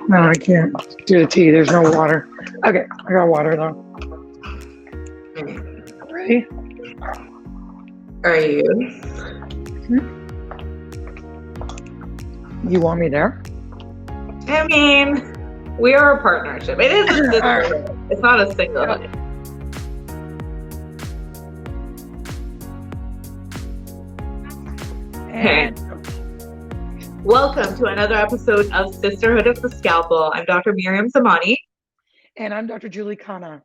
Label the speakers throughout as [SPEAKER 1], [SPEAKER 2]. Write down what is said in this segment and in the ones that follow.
[SPEAKER 1] No, I can't do the tea. There's no water. Okay, I got water though. Ready?
[SPEAKER 2] Are you?
[SPEAKER 1] You want me there?
[SPEAKER 2] I mean, we are a partnership. It is a sisterhood.
[SPEAKER 1] Right.
[SPEAKER 2] It's not a singlehood.
[SPEAKER 1] Yep. And
[SPEAKER 2] welcome to another episode of Sisterhood of the Scalpel. I'm Dr. Maryam Zamani.
[SPEAKER 1] And I'm Dr. Julie Khanna.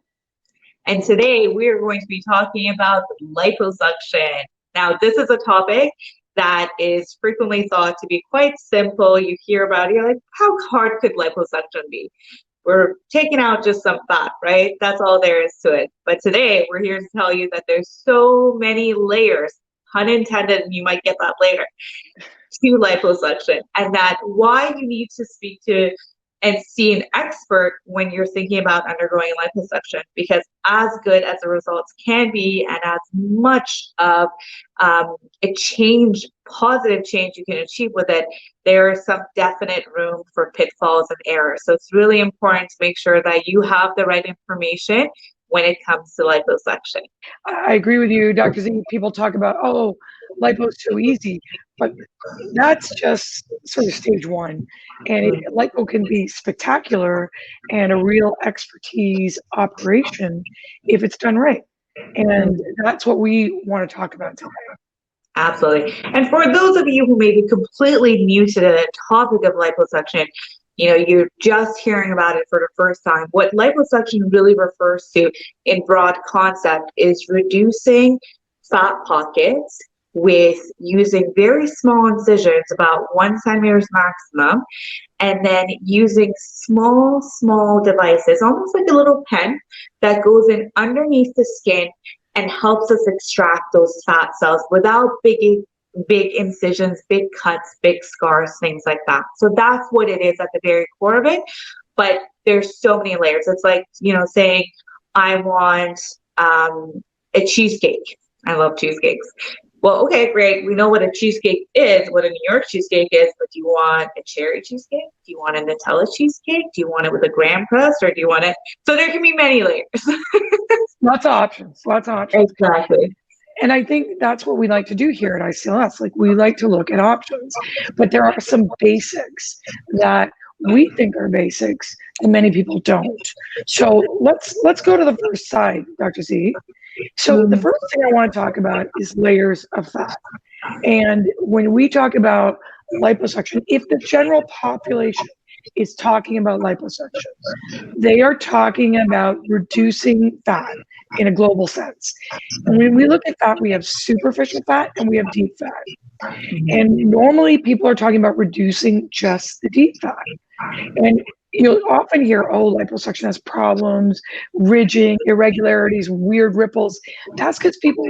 [SPEAKER 2] And today we are going to be talking about liposuction. Now, this is a topic that is frequently thought to be quite simple. You hear about it, you're like, how hard could liposuction be? We're taking out just some fat, right? That's all there is to it. But today we're here to tell you that there's so many layers, pun intended, and you might get that later, to liposuction, and that why you need to speak to and see an expert when you're thinking about undergoing liposuction, because as good as the results can be and as much of a change, positive change you can achieve with it, there is some definite room for pitfalls and errors. So it's really important to make sure that you have the right information when it comes to liposuction.
[SPEAKER 1] I agree with you, Dr. Z. People talk about, oh, lipo's so easy, but that's just sort of stage one. And lipo can be spectacular and a real expertise operation if it's done right. And that's what we want to talk about today.
[SPEAKER 2] Absolutely. And for those of you who may be completely new to the topic of liposuction, you know, you're just hearing about it for the first time. What liposuction really refers to in broad concept is reducing fat pockets with using very small incisions, about 1 centimeter maximum, and then using small devices, almost like a little pen that goes in underneath the skin and helps us extract those fat cells without big incisions, big cuts, big scars, things like that. So that's what it is at the very core of it. But there's so many layers. It's like, you know, saying, I want a cheesecake. I love cheesecakes. Well, okay, great. We know what a cheesecake is, what a New York cheesecake is, but do you want a cherry cheesecake? Do you want a Nutella cheesecake? Do you want it with a graham crust, or do you want it? So there can be many layers.
[SPEAKER 1] Lots of options.
[SPEAKER 2] Exactly.
[SPEAKER 1] And I think that's what we like to do here at ICLS. Like, we like to look at options, but there are some basics that we think are basics and many people don't. So let's go to the first side, Dr. Z. So the first thing I want to talk about is layers of fat. And when we talk about liposuction, if the general population is talking about liposuction, they are talking about reducing fat in a global sense. And when we look at fat, we have superficial fat and we have deep fat. And normally people are talking about reducing just the deep fat. And you'll often hear, oh, liposuction has problems, ridging, irregularities, weird ripples. That's because people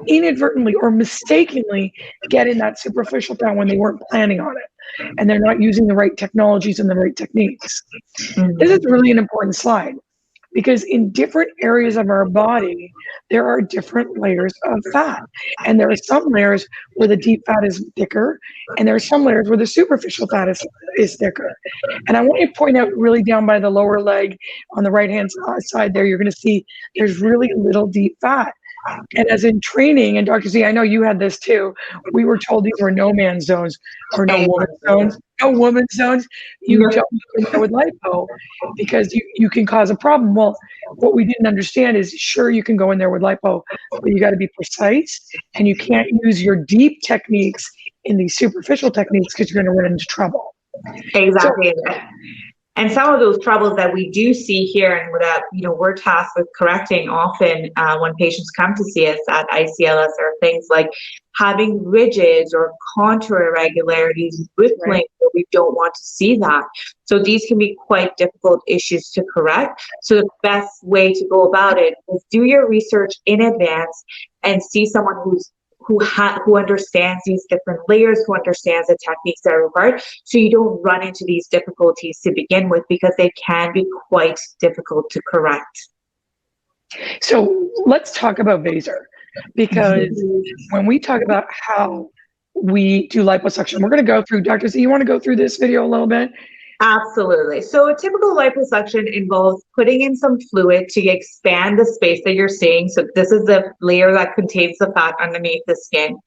[SPEAKER 1] inadvertently or mistakenly get in that superficial fat when they weren't planning on it. And they're not using the right technologies and the right techniques. This is really an important slide, because in different areas of our body, there are different layers of fat. And there are some layers where the deep fat is thicker, and there are some layers where the superficial fat is thicker. And I want you to point out really down by the lower leg on the right-hand side there, you're going to see there's really little deep fat. And as in training, and Dr. Z, I know you had this too, we were told these were no man's zones or no woman's zones. No woman's zones. You don't go there with lipo because you can cause a problem. Well, what we didn't understand is, sure, you can go in there with lipo, but you got to be precise, and you can't use your deep techniques in these superficial techniques because you're going to run into trouble.
[SPEAKER 2] Exactly. And some of those troubles that we do see here, and that, you know, we're tasked with correcting often when patients come to see us at ICLS, are things like having ridges or contour irregularities, rippling, where we don't want to see that. So these can be quite difficult issues to correct. So the best way to go about it is do your research in advance and see someone who understands these different layers, who understands the techniques that are required, so you don't run into these difficulties to begin with, because they can be quite difficult to correct.
[SPEAKER 1] So let's talk about Vaser, because when we talk about how we do liposuction, we're going to go through, Dr. Z, you want to go through this video a little bit?
[SPEAKER 2] Absolutely. So a typical liposuction involves putting in some fluid to expand the space that you're seeing. So this is the layer that contains the fat underneath the skin.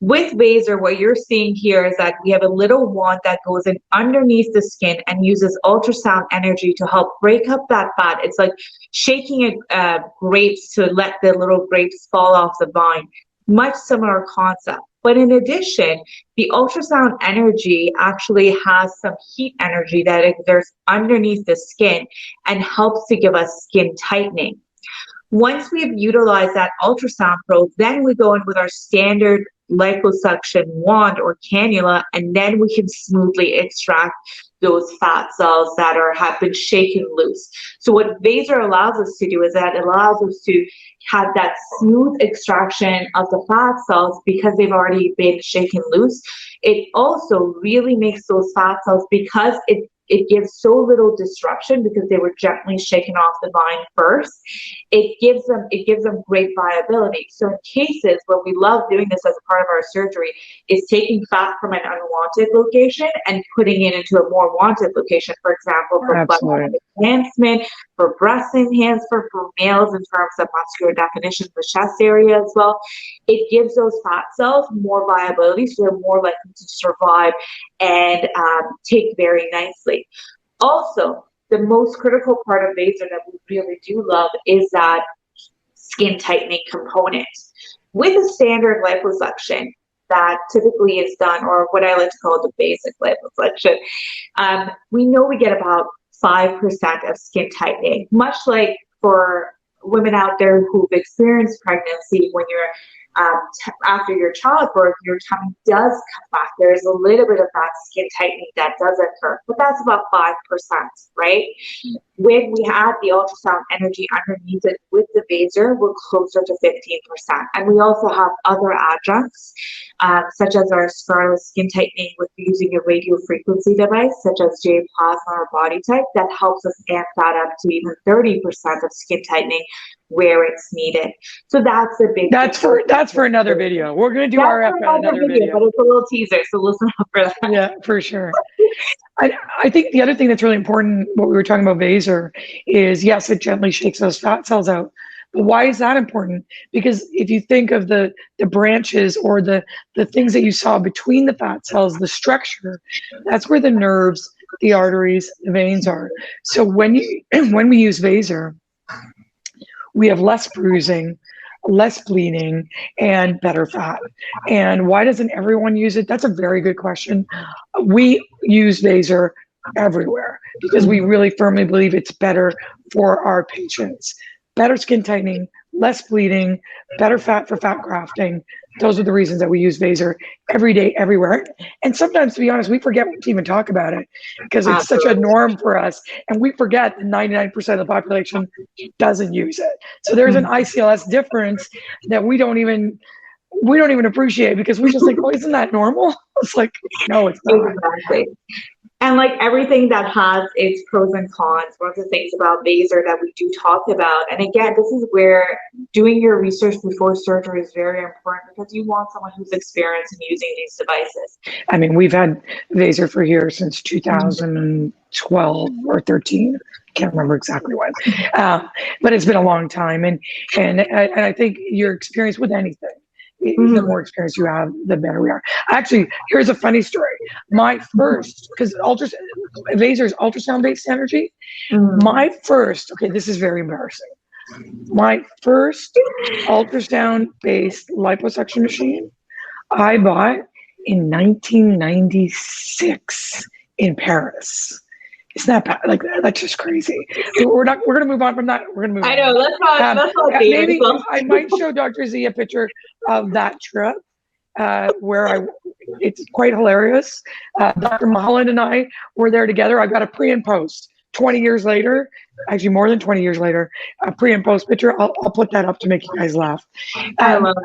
[SPEAKER 2] With Vaser, what you're seeing here is that we have a little wand that goes in underneath the skin and uses ultrasound energy to help break up that fat. It's like shaking grapes to let the little grapes fall off the vine. Much similar concept. But in addition, the ultrasound energy actually has some heat energy that exerts underneath the skin and helps to give us skin tightening. Once we've utilized that ultrasound probe, then we go in with our standard liposuction wand or cannula, and then we can smoothly extract those fat cells that have been shaken loose. So what Vaser allows us to do is that it allows us to have that smooth extraction of the fat cells because they've already been shaken loose. It also really makes those fat cells, because it gives so little disruption because they were gently shaken off the vine first. It gives them great viability. So in cases where we love doing this as a part of our surgery is taking fat from an unwanted location and putting it into a more wanted location, for example, for blood enhancement, for breast enhancement, for males in terms of muscular definition, the chest area as well. It gives those fat cells more viability, so they're more likely to survive and take very nicely. Also, the most critical part of Vaser that we really do love is that skin tightening component. With a standard liposuction that typically is done, or what I like to call the basic liposuction, we know we get about 5% of skin tightening, much like for women out there who've experienced pregnancy. When you're after your childbirth, your tummy does come back. There's a little bit of that skin tightening that does occur, but that's about 5%, right? When we have the ultrasound energy underneath it with the Vaser, we're closer to 15%. And we also have other adjuncts, such as our Scarlet skin tightening with using a radio frequency device, such as J Plasma or Body Type, that helps us amp that up to even 30% of skin tightening where it's needed. So that's a big.
[SPEAKER 1] That's for another video. We're going to do RF on another video,
[SPEAKER 2] but it's a little teaser, so listen up for that.
[SPEAKER 1] Yeah, for sure. I think the other thing that's really important, what we were talking about Vaser, is yes, it gently shakes those fat cells out. But why is that important? Because if you think of the branches or the things that you saw between the fat cells, the structure, that's where the nerves, the arteries, the veins are. So when we use Vaser, we have less bruising, less bleeding, and better fat. And why doesn't everyone use it? That's a very good question. We use Vaser everywhere because we really firmly believe it's better for our patients. Better skin tightening, less bleeding, better fat for fat grafting. Those are the reasons that we use Vaser every day, everywhere. And sometimes, to be honest, we forget to even talk about it because it's such a norm for us. And we forget that 99% of the population doesn't use it. So there's an ICLS difference that we don't even appreciate because we just think, oh, isn't that normal? It's like, no, it's not.
[SPEAKER 2] Exactly. And like everything that has its pros and cons, one of the things about Vaser that we do talk about, and again, this is where doing your research before surgery is very important because you want someone who's experienced in using these devices.
[SPEAKER 1] I mean, we've had Vaser for here since 2012 or 13. Can't remember exactly when, but it's been a long time. And I think your experience with anything, the more experience you have, the better we are. Actually, here's a funny story. My first, because Vaser is ultrasound-based energy. My first, okay, this is very embarrassing. My first ultrasound-based liposuction machine, I bought in 1996 in Paris. Isn't that bad? Like, that's just crazy. We're going to move on from that. We're going to move on.
[SPEAKER 2] I know. Let's not
[SPEAKER 1] maybe I might show Dr. Z a picture of that trip where it's quite hilarious. Dr. Mulholland and I were there together. I got a pre and post 20 years later, actually more than 20 years later, a pre and post picture. I'll put that up to make you guys laugh.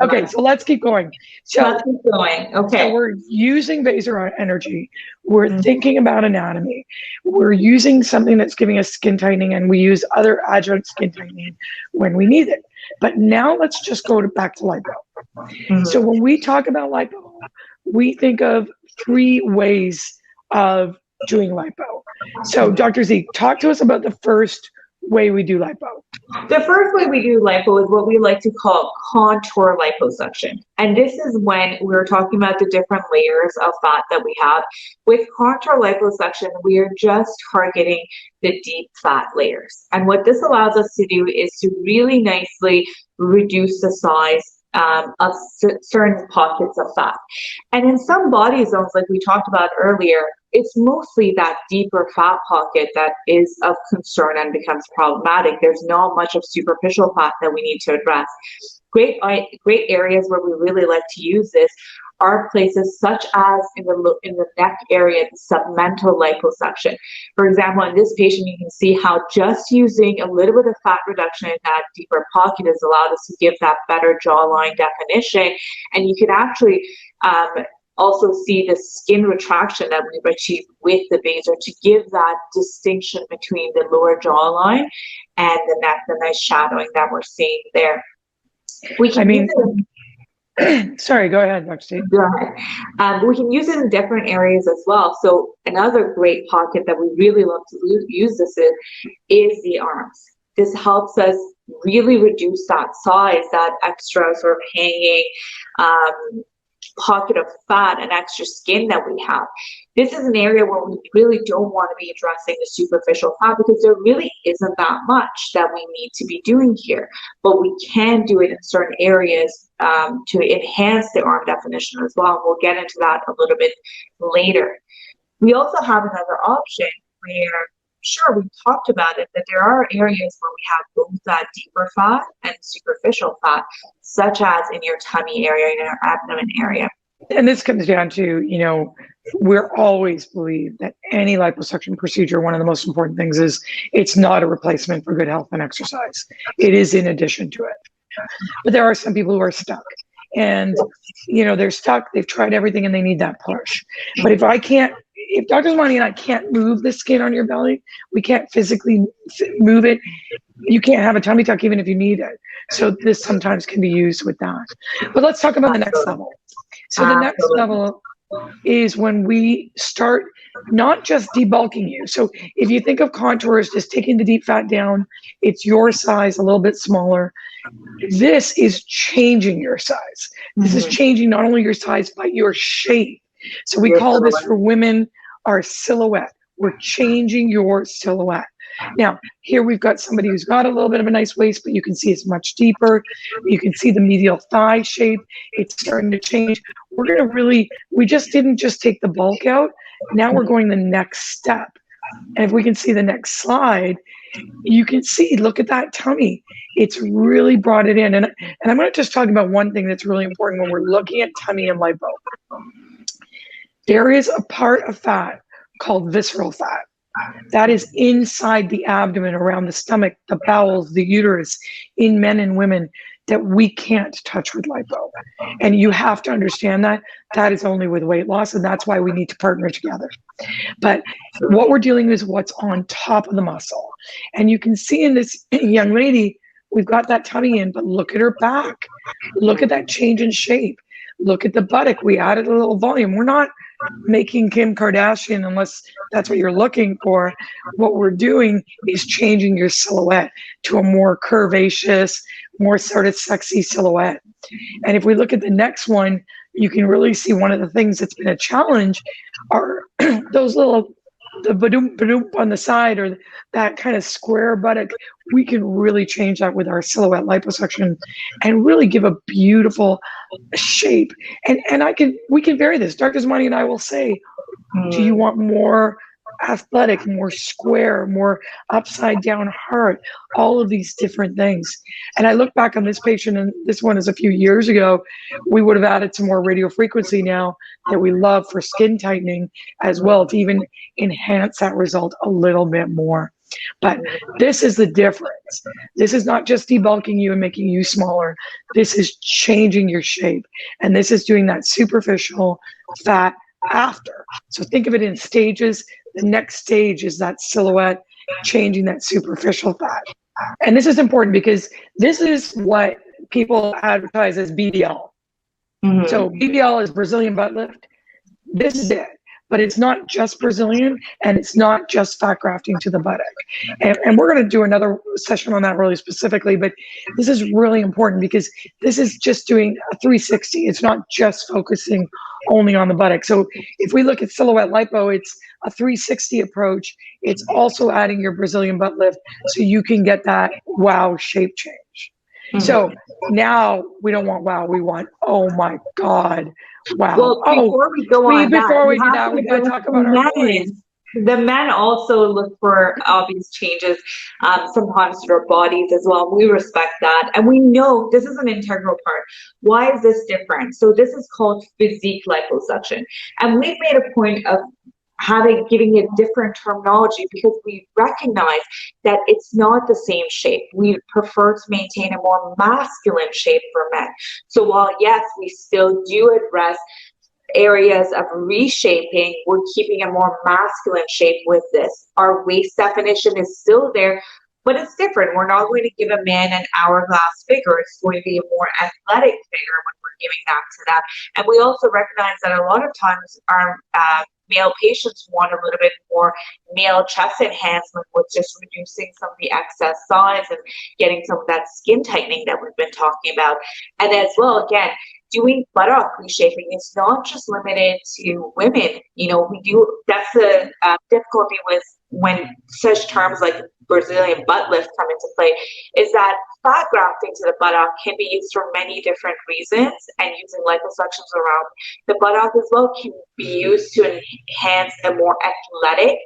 [SPEAKER 1] Okay, so let's keep going.
[SPEAKER 2] Okay.
[SPEAKER 1] So we're using Vaser energy. We're thinking about anatomy. We're using something that's giving us skin tightening, and we use other adjunct skin tightening when we need it. But now let's just go back to lipo. So when we talk about lipo, we think of 3 ways of doing lipo. So Dr. Z, talk to us about the first way we do lipo.
[SPEAKER 2] The first way we do lipo is what we like to call contour liposuction. And this is when we're talking about the different layers of fat that we have. With contour liposuction, we are just targeting the deep fat layers. And what this allows us to do is to really nicely reduce the size of certain pockets of fat. And in some body zones, like we talked about earlier, it's mostly that deeper fat pocket that is of concern and becomes problematic. There's not much of superficial fat that we need to address. Great areas where we really like to use this are places such as in the neck area, the submental liposuction. For example, in this patient, you can see how just using a little bit of fat reduction in that deeper pocket has allowed us to give that better jawline definition. And you can actually also see the skin retraction that we've achieved with the Vaser to give that distinction between the lower jawline and the neck, the nice shadowing that we're seeing there.
[SPEAKER 1] Sorry, go ahead, Dr. Steve.
[SPEAKER 2] Go ahead. We can use it in different areas as well. So another great pocket that we really love to use this in is the arms. This helps us really reduce that size, that extra sort of hanging pocket of fat and extra skin that we have. This is an area where we really don't want to be addressing the superficial fat because there really isn't that much that we need to be doing here. But we can do it in certain areas to enhance the arm definition as well. We'll get into that a little bit later. We also have another option where, sure, we talked about it, that there are areas where we have both that deeper fat and superficial fat, such as in your tummy area, in your abdomen area.
[SPEAKER 1] And this comes down to, we're always believe that any liposuction procedure, one of the most important things is it's not a replacement for good health and exercise. It is in addition to it. But there are some people who are stuck. And, they're stuck, they've tried everything and they need that push. But if Dr. Zamani and I can't move the skin on your belly, we can't physically move it, you can't have a tummy tuck even if you need it. So this sometimes can be used with that. But let's talk about the next level. So the next level is when we start not just debulking you. So if you think of contour as just taking the deep fat down, it's your size, a little bit smaller. This is changing your size. This is changing not only your size, but your shape. So we call this for women our silhouette. We're changing your silhouette. Now, here we've got somebody who's got a little bit of a nice waist, but you can see it's much deeper. You can see the medial thigh shape. It's starting to change. We just didn't just take the bulk out. Now we're going the next step. And if we can see the next slide, you can see, look at that tummy. It's really brought it in. And I'm going to just talk about one thing that's really important when we're looking at tummy and lipo. There is a part of fat called visceral fat. That is inside the abdomen, around the stomach, the bowels, the uterus, in men and women that we can't touch with lipo. And you have to understand that is only with weight loss, and that's why we need to partner together. But what we're dealing with is what's on top of the muscle. And you can see in this young lady, we've got that tummy in, but look at her back. Look at that change in shape. Look at the buttock. We added a little volume. We're not making Kim Kardashian unless that's what you're looking for. What we're doing is changing your silhouette to a more curvaceous, more sort of sexy silhouette. And if we look at the next one, you can really see one of the things that's been a challenge are those little, the badoom on the side, or that kind of square buttock. We can really change that with our silhouette liposuction and really give a beautiful shape. And we can vary this. Dr. Zamani and I will say, do you want more athletic, more square, more upside down heart, all of these different things. And I look back on this patient, and this one is a few years ago, we would have added some more radio frequency now that we love for skin tightening as well, to even enhance that result a little bit more. But this is the difference. This is not just debulking you and making you smaller. This is changing your shape. And this is doing that superficial fat after. So think of it in stages. The next stage is that silhouette, changing that superficial fat. And this is important because this is what people advertise as BBL. So BBL is Brazilian butt lift. This is it. but it's not just Brazilian, and it's not just fat grafting to the buttock. And we're going to do another session on that really specifically, but this is really important because this is just doing a 360. It's not just focusing only on the buttock. So if we look at silhouette lipo, it's a 360 approach. It's also adding your Brazilian butt lift so you can get that wow shape change. So now we don't want wow, we want, oh my God, wow.
[SPEAKER 2] Well, before we go on
[SPEAKER 1] before we do that, we got to talk about our boys.
[SPEAKER 2] The men also look for obvious changes, sometimes to their bodies as well. We respect that. And we know this is an integral part. Why is this different? So this is called physique liposuction. And we've made a point of giving it different terminology because we recognize that it's not the same shape. We prefer to maintain a more masculine shape for men. So while yes, we still do address areas of reshaping, we're keeping a more masculine shape with this. Our waist definition is still there, but it's different. We're not going to give a man an hourglass figure. It's going to be a more athletic figure when we're giving that to them. And we also recognize that a lot of times our male patients want a little bit more male chest enhancement with just reducing some of the excess size and getting some of that skin tightening that we've been talking about. And as well, again, doing buttock reshaping is not just limited to women. You know, that's the difficulty with when such terms like Brazilian butt lift come into play, is that fat grafting to the buttock can be used for many different reasons, and using liposuctions around the buttock as well can be used to enhance a more athletic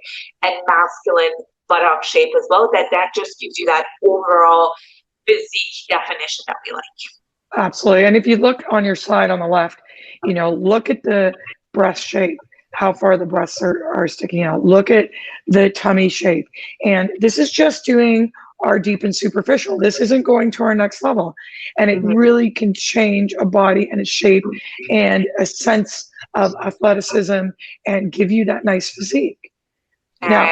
[SPEAKER 2] and masculine buttock shape as well. That just gives you that overall physique definition that we like.
[SPEAKER 1] Absolutely. And if you look on your slide on the left, you know, look at the breast shape, how far the breasts are sticking out. Look at the tummy shape. And this is just doing our deep and superficial. This isn't going to our next level. And it really can change a body and a shape and a sense of athleticism and give you that nice physique. Now,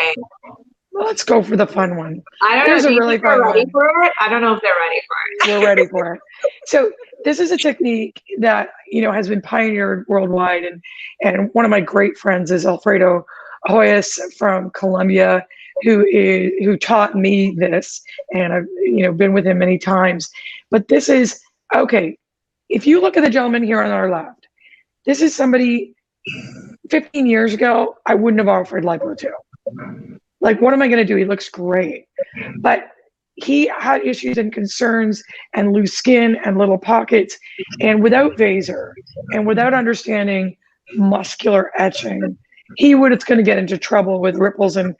[SPEAKER 1] let's go for the fun one.
[SPEAKER 2] I don't
[SPEAKER 1] Here's
[SPEAKER 2] know.
[SPEAKER 1] a really fun
[SPEAKER 2] ready
[SPEAKER 1] one.
[SPEAKER 2] for it? I don't know if they're ready for it.
[SPEAKER 1] We're ready for it. So this is a technique that, you know, has been pioneered worldwide. And one of my great friends is Alfredo Hoyos from Colombia, who taught me this. And I've, you know, been with him many times. But this is, okay, if you look at the gentleman here on our left, this is somebody 15 years ago, I wouldn't have offered lipo to. Like, what am I going to do? He looks great. But he had issues and concerns and loose skin and little pockets. And without Vaser and without understanding muscular etching, he it's going to get into trouble with ripples and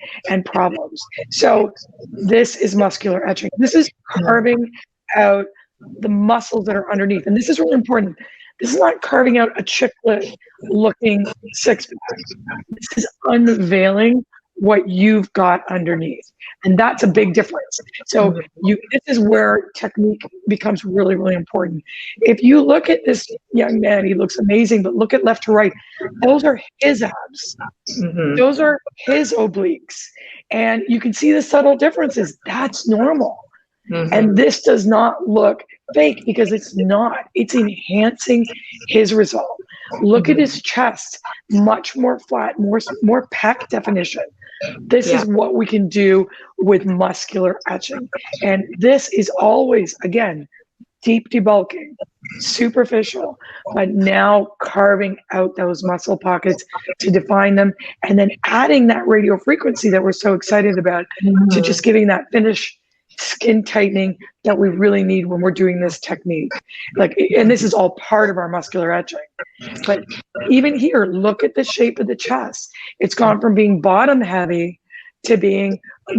[SPEAKER 1] problems. So this is muscular etching. This is carving out the muscles that are underneath. And this is really important. This is not carving out a chicklet looking six pack. This is unveiling what you've got underneath. And that's a big difference. So this is where technique becomes really, really important. If you look at this young man, he looks amazing, but look at left to right. Those are his abs. Those are his obliques. And you can see the subtle differences. That's normal. And this does not look fake because it's not. It's enhancing his result. Look at his chest, much more flat, more pec definition. This is what we can do with muscular etching. And this is always, again, deep debulking, superficial, but now carving out those muscle pockets to define them, and then adding that radio frequency that we're so excited about to just giving that finish skin tightening that we really need when we're doing this technique. And this is all part of our muscular etching. But even here, look at the shape of the chest. It's gone from being bottom heavy to being a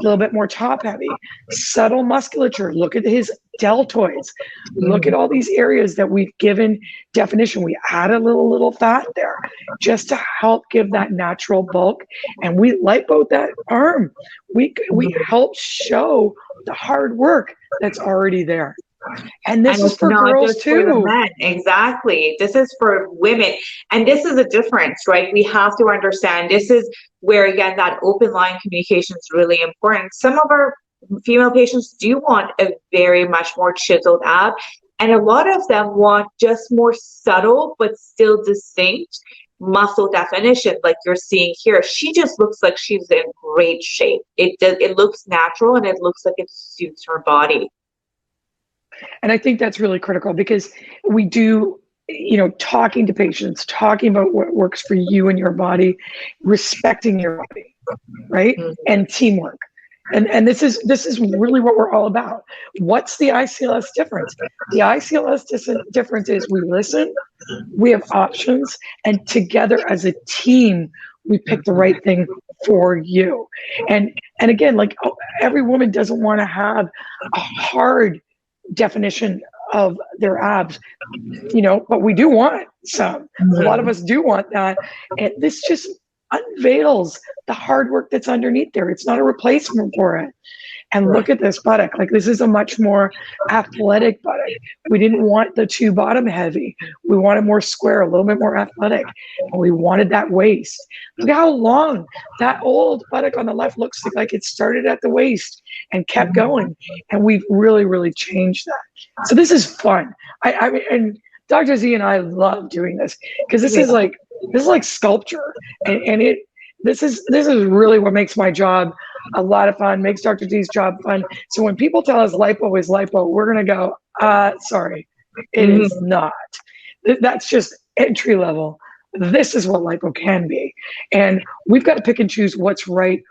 [SPEAKER 1] little bit more top heavy. Subtle musculature. Look at his deltoids. Look at all these areas that we've given definition. We add a little fat there just to help give that natural bulk. And we lipo that arm. We help show the hard work that's already there. And this is for girls too.
[SPEAKER 2] For the men. Exactly. This is for women. And this is a difference, right? We have to understand this is where, again, that open line communication is really important. Some of our female patients do want a very much more chiseled ab. And a lot of them want just more subtle, but still distinct muscle definition like you're seeing here. She just looks like she's in great shape. It looks natural, and it looks like it suits her body.
[SPEAKER 1] And I think that's really critical, because we do, talking to patients, talking about what works for you and your body, respecting your body, right?
[SPEAKER 2] Mhm.
[SPEAKER 1] And teamwork. And this is really what we're all about. What's the ICLS difference? The ICLS difference is we listen, we have options, and together as a team, we pick the right thing for you. And again, like, every woman doesn't want to have a hard definition of their abs, but we do want some. A lot of us do want that. And this just unveils the hard work that's underneath there. It's not a replacement for it. And look at this buttock. Like, this is a much more athletic buttock. We didn't want the too bottom heavy. We wanted more square, a little bit more athletic. And we wanted that waist. Look how long that old buttock on the left looks like it started at the waist and kept going. And we've really, really changed that. So this is fun. I mean, and Dr. Z and I love doing this, because this is like sculpture. And this is really what makes my job a lot of fun, makes Dr. Z's job fun. So when people tell us lipo is lipo, we're going to go, sorry, it is not. That's just entry level. This is what lipo can be. And we've got to pick and choose what's right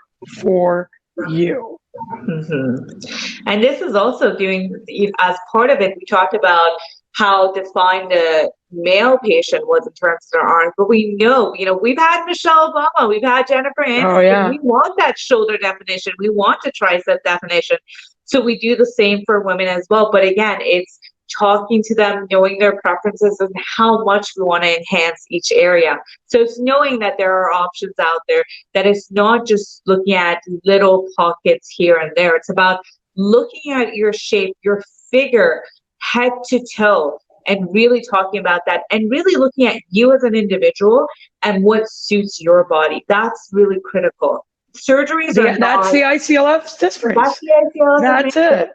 [SPEAKER 1] for you.
[SPEAKER 2] Mm-hmm. And this is also doing, as part of it, we talked about how defined the male patient was in terms of their arms, but we know, we've had Michelle Obama, we've had Jennifer Aniston.
[SPEAKER 1] Oh, yeah.
[SPEAKER 2] We want that shoulder definition, we want the tricep definition. So we do the same for women as well. But again, it's talking to them, knowing their preferences and how much we want to enhance each area. So it's knowing that there are options out there, that it's not just looking at little pockets here and there. It's about looking at your shape, your figure, head to toe, and really talking about that, and really looking at you as an individual and what suits your body. That's really critical. Surgeries are
[SPEAKER 1] that's the ICLS difference.
[SPEAKER 2] That's the ICLS.
[SPEAKER 1] That's it.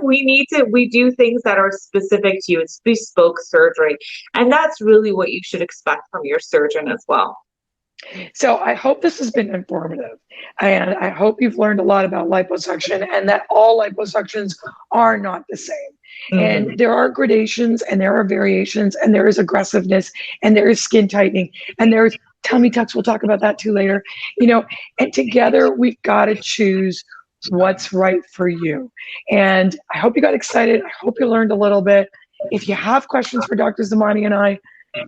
[SPEAKER 2] We do things that are specific to you. It's bespoke surgery. And that's really what you should expect from your surgeon as well.
[SPEAKER 1] So I hope this has been informative, and I hope you've learned a lot about liposuction, and that all liposuctions are not the same. Mm-hmm. And there are gradations, and there are variations, and there is aggressiveness, and there is skin tightening, and there's tummy tucks. We'll talk about that too later. And together we've got to choose what's right for you. And I hope you got excited. I hope you learned a little bit. If you have questions for Dr. Zamani and I,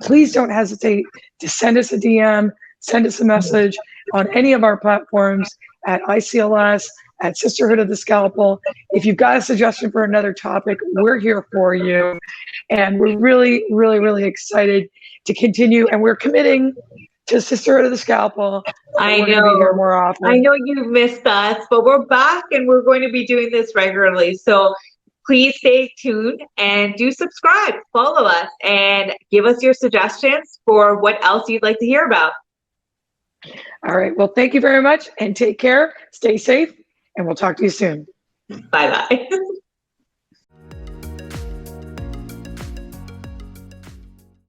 [SPEAKER 1] please don't hesitate to send us a DM, send us a message on any of our platforms at ICLS, at Sisterhood of the Scalpel. If you've got a suggestion for another topic, we're here for you. And we're really, really, really excited to continue. And we're committing to Sisterhood of the Scalpel.
[SPEAKER 2] I know.
[SPEAKER 1] We're going to be here more often.
[SPEAKER 2] I know you've missed us, but we're back, and we're going to be doing this regularly. So please stay tuned and do subscribe, follow us, and give us your suggestions for what else you'd like to hear about.
[SPEAKER 1] All right. Well, thank you very much, and take care. Stay safe, and we'll talk to you soon.
[SPEAKER 2] Bye-bye.